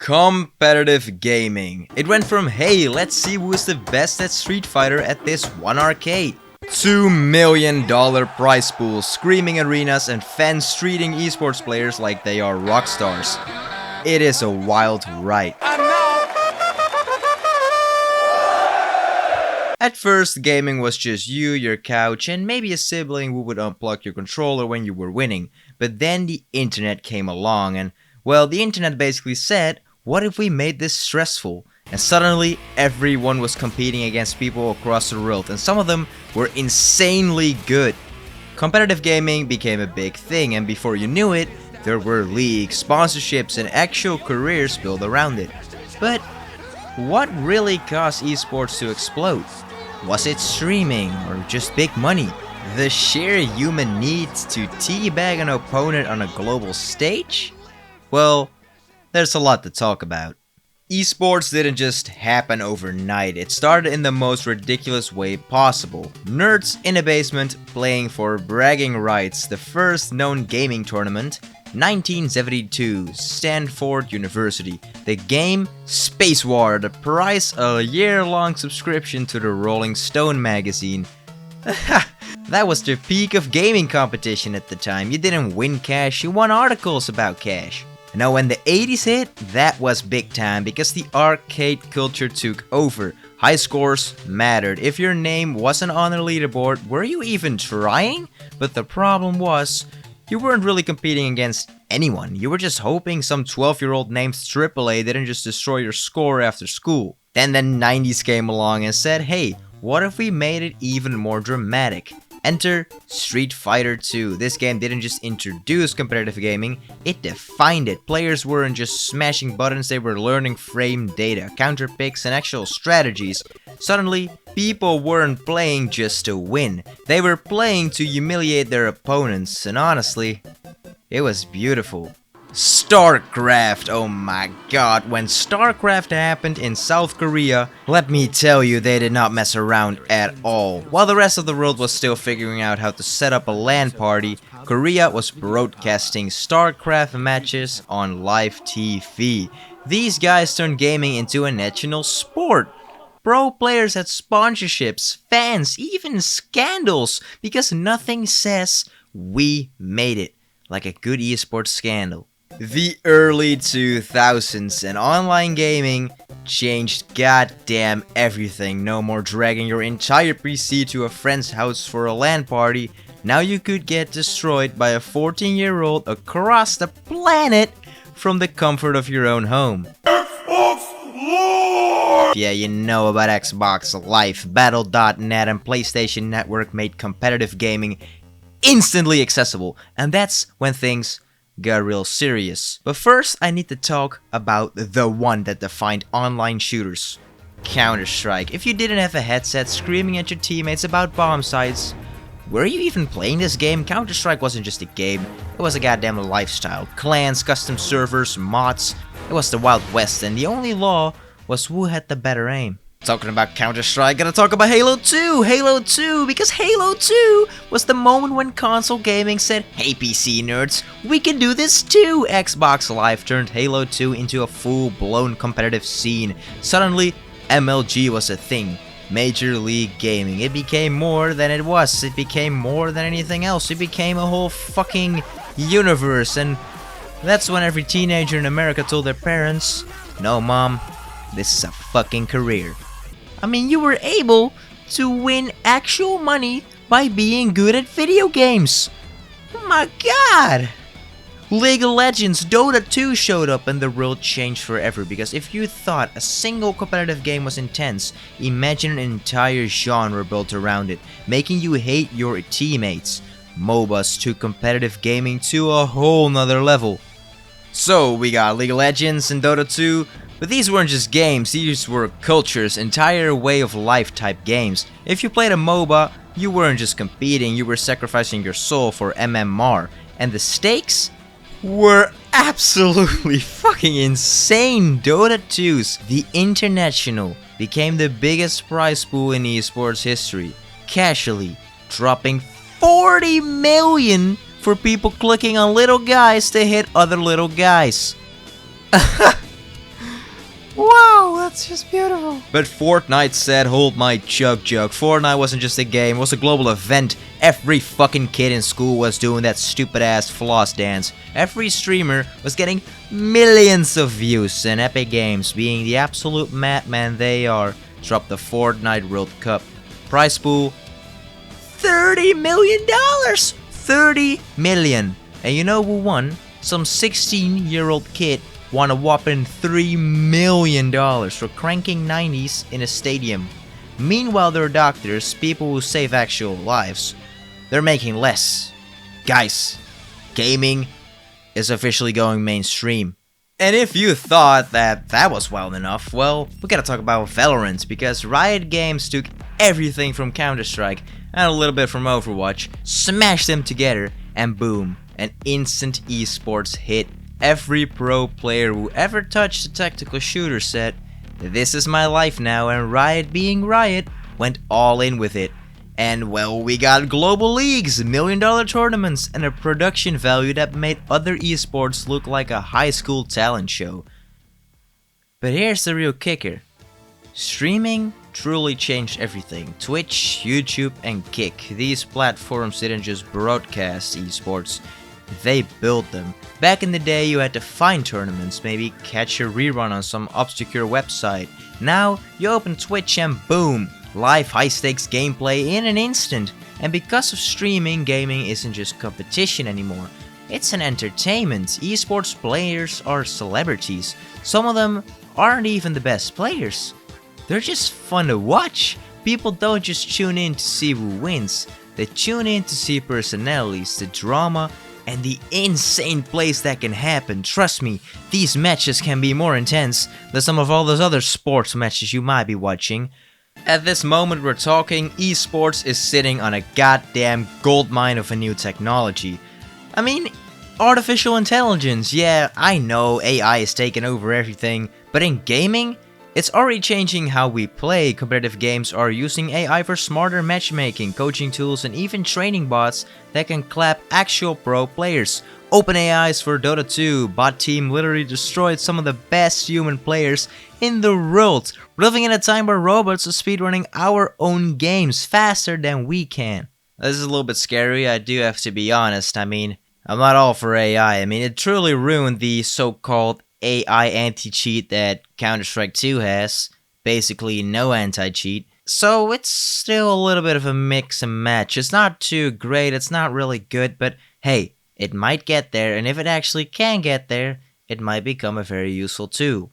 Competitive gaming. It went from, hey, let's see who is the best at Street Fighter at this one arcade, $2 million prize pools, screaming arenas, and fans treating esports players like they are rock stars. It is a wild ride. At first, gaming was just you, your couch, and maybe a sibling who would unplug your controller when you were winning. But then the internet came along and, well, the internet basically said, what if we made this stressful? And suddenly, everyone was competing against people across the world, and some of them were insanely good. Competitive gaming became a big thing, and before you knew it, there were leagues, sponsorships, and actual careers built around it. But what really caused esports to explode? Was it streaming or just big money? The sheer human need to teabag an opponent on a global stage? Well, there's a lot to talk about. Esports didn't just happen overnight, it started in the most ridiculous way possible. Nerds in a basement playing for bragging rights. The first known gaming tournament, 1972, Stanford University. The game, Space War. The prize, a year-long subscription to the Rolling Stone magazine. That was the peak of gaming competition at the time. You didn't win cash, you won articles about cash. Now when the 80s hit, that was big time because the arcade culture took over. High scores mattered. If your name wasn't on the leaderboard, were you even trying? But the problem was, you weren't really competing against anyone. You were just hoping some 12-year-old named AAA didn't just destroy your score after school. Then the 90s came along and said, hey, what if we made it even more dramatic? Enter Street Fighter 2. This game didn't just introduce competitive gaming, it defined it. Players weren't just smashing buttons, they were learning frame data, counter picks, and actual strategies. Suddenly, people weren't playing just to win. They were playing to humiliate their opponents, and honestly, it was beautiful. StarCraft, oh my god, when StarCraft happened in South Korea, let me tell you, they did not mess around at all. While the rest of the world was still figuring out how to set up a LAN party, Korea was broadcasting StarCraft matches on live TV. These guys turned gaming into a national sport. Pro players had sponsorships, fans, even scandals, because nothing says, we made it, like a good esports scandal. The early 2000s and online gaming changed goddamn everything. No more dragging your entire PC to a friend's house for a LAN party. Now you could get destroyed by a 14-year-old across the planet from the comfort of your own home. Xbox Live! Yeah, you know about Xbox Live. Battle.net and PlayStation Network made competitive gaming instantly accessible, and that's when things got real serious. But first, I need to talk about the one that defined online shooters, Counter-Strike. If you didn't have a headset screaming at your teammates about bomb sites, were you even playing this game? Counter-Strike wasn't just a game, it was a goddamn lifestyle. Clans, custom servers, mods, it was the Wild West, and the only law was who had the better aim. Talking about Counter-Strike, gotta talk about Halo 2! Halo 2! Because Halo 2 was the moment when console gaming said, hey PC nerds, we can do this too! Xbox Live turned Halo 2 into a full-blown competitive scene. Suddenly, MLG was a thing. Major League Gaming. It became more than it was. It became more than anything else. It became a whole fucking universe. And that's when every teenager in America told their parents, no mom, this is a fucking career. I mean, you were able to win actual money by being good at video games. Oh my god! League of Legends, Dota 2 showed up and the world changed forever, because if you thought a single competitive game was intense, imagine an entire genre built around it, making you hate your teammates. MOBAs took competitive gaming to a whole nother level. So we got League of Legends and Dota 2, but these weren't just games, these were cultures, entire way of life type games. If you played a MOBA, you weren't just competing, you were sacrificing your soul for MMR. And the stakes were absolutely fucking insane. Dota 2's The International became the biggest prize pool in esports history, casually dropping 40 million for people clicking on little guys to hit other little guys. It's just beautiful. But Fortnite said, hold my jug. Fortnite wasn't just a game, it was a global event. Every fucking kid in school was doing that stupid ass floss dance. Every streamer was getting millions of views, and Epic Games, being the absolute madman they are, dropped the Fortnite World Cup. Prize pool, $30 million! 30 million! And you know who won? Some 16-year-old kid won a whopping $3 million for cranking 90s in a stadium. Meanwhile, their doctors, people who save actual lives, they're making less. Guys, gaming is officially going mainstream. And if you thought that was well enough, well, we gotta talk about Valorant, because Riot Games took everything from Counter-Strike and a little bit from Overwatch, smashed them together, and boom, an instant esports hit. Every pro player who ever touched a tactical shooter said, this is my life now, and Riot, being Riot, went all in with it. And well, we got global leagues, $1 million tournaments, and a production value that made other esports look like a high school talent show. But here's the real kicker. Streaming truly changed everything. Twitch, YouTube, and Kick. These platforms didn't just broadcast esports, they built them. Back in the day, you had to find tournaments, maybe catch a rerun on some obscure website. Now, you open Twitch and boom, live high-stakes gameplay in an instant. And because of streaming, gaming isn't just competition anymore. It's an entertainment. Esports players are celebrities. Some of them aren't even the best players. They're just fun to watch. People don't just tune in to see who wins. They tune in to see personalities, the drama, and the insane plays that can happen. Trust me, these matches can be more intense than some of all those other sports matches you might be watching. At this moment we're talking, esports is sitting on a goddamn goldmine of a new technology. I mean, artificial intelligence, yeah, I know AI is taking over everything, but in gaming, it's already changing how we play. Competitive games are using AI for smarter matchmaking, coaching tools, and even training bots that can clap actual pro players. OpenAI's for Dota 2 bot team literally destroyed some of the best human players in the world. We're living in a time where robots are speedrunning our own games faster than we can. This is a little bit scary, I do have to be honest. I mean, I'm not all for AI. I mean, it truly ruined the so-called AI anti-cheat that Counter-Strike 2 has. Basically no anti-cheat. So it's still a little bit of a mix and match. It's not too great, it's not really good, but hey, it might get there, and if it actually can get there, it might become a very useful tool.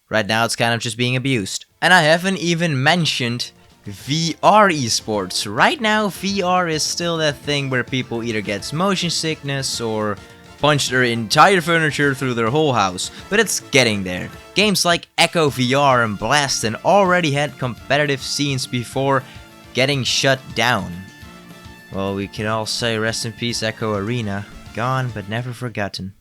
Right now it's kind of just being abused. And I haven't even mentioned VR esports. Right now VR is still that thing where people either get motion sickness or punch their entire furniture through their whole house, but it's getting there. Games like Echo VR and Blastin already had competitive scenes before getting shut down. Well, we can all say rest in peace Echo Arena, gone but never forgotten.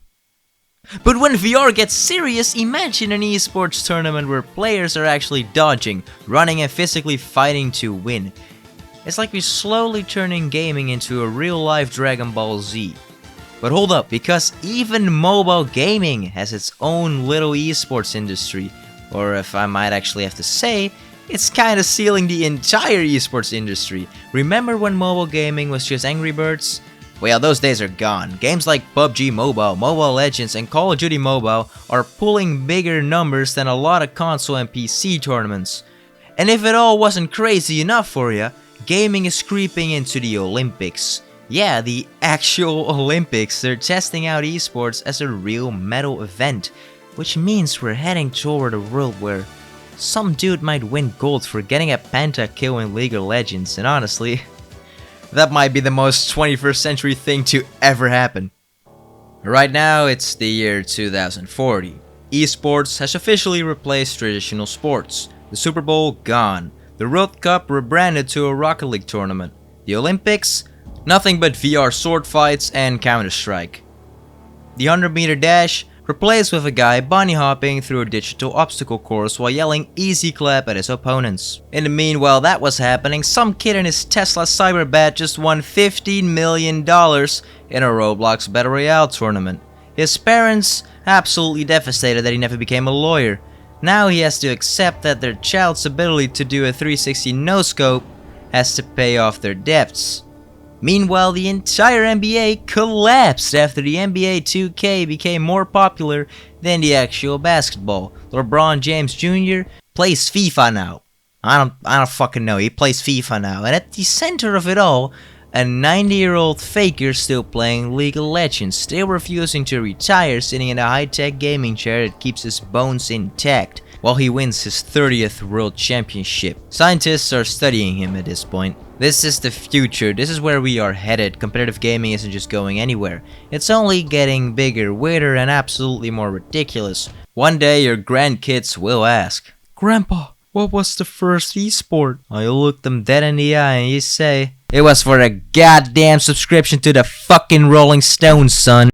But when VR gets serious, imagine an esports tournament where players are actually dodging, running and physically fighting to win. It's like we're slowly turning gaming into a real-life Dragon Ball Z. But hold up, because even mobile gaming has its own little esports industry. Or if I might actually have to say, it's kinda stealing the entire esports industry. Remember when mobile gaming was just Angry Birds? Well, those days are gone. Games like PUBG Mobile, Mobile Legends, and Call of Duty Mobile are pulling bigger numbers than a lot of console and PC tournaments. And if it all wasn't crazy enough for you, gaming is creeping into the Olympics. Yeah, the actual Olympics. They're testing out esports as a real medal event, which means we're heading toward a world where some dude might win gold for getting a pentakill in League of Legends, and honestly, that might be the most 21st century thing to ever happen. Right now, it's the year 2040. Esports has officially replaced traditional sports. The Super Bowl gone. The World Cup rebranded to a Rocket League tournament. The Olympics? Nothing but VR sword fights and Counter-Strike. The 100-meter dash replaced with a guy bunny hopping through a digital obstacle course while yelling easy clap at his opponents. In the meanwhile that was happening, some kid in his Tesla Cyberbat just won $15 million in a Roblox Battle Royale tournament. His parents absolutely devastated that he never became a lawyer. Now he has to accept that their child's ability to do a 360 no-scope has to pay off their debts. Meanwhile, the entire NBA collapsed after the NBA 2K became more popular than the actual basketball. LeBron James Jr. plays FIFA now. I don't fucking know. He plays FIFA now. And at the center of it all, a 90-year-old faker still playing League of Legends, still refusing to retire, sitting in a high-tech gaming chair that keeps his bones intact while he wins his 30th World Championship. Scientists are studying him at this point. This is the future. This is where we are headed. Competitive gaming isn't just going anywhere. It's only getting bigger, weirder, and absolutely more ridiculous. One day your grandkids will ask, "Grandpa, what was the first esport?" You look them dead in the eye and you say, "It was for a goddamn subscription to the fucking Rolling Stones, son."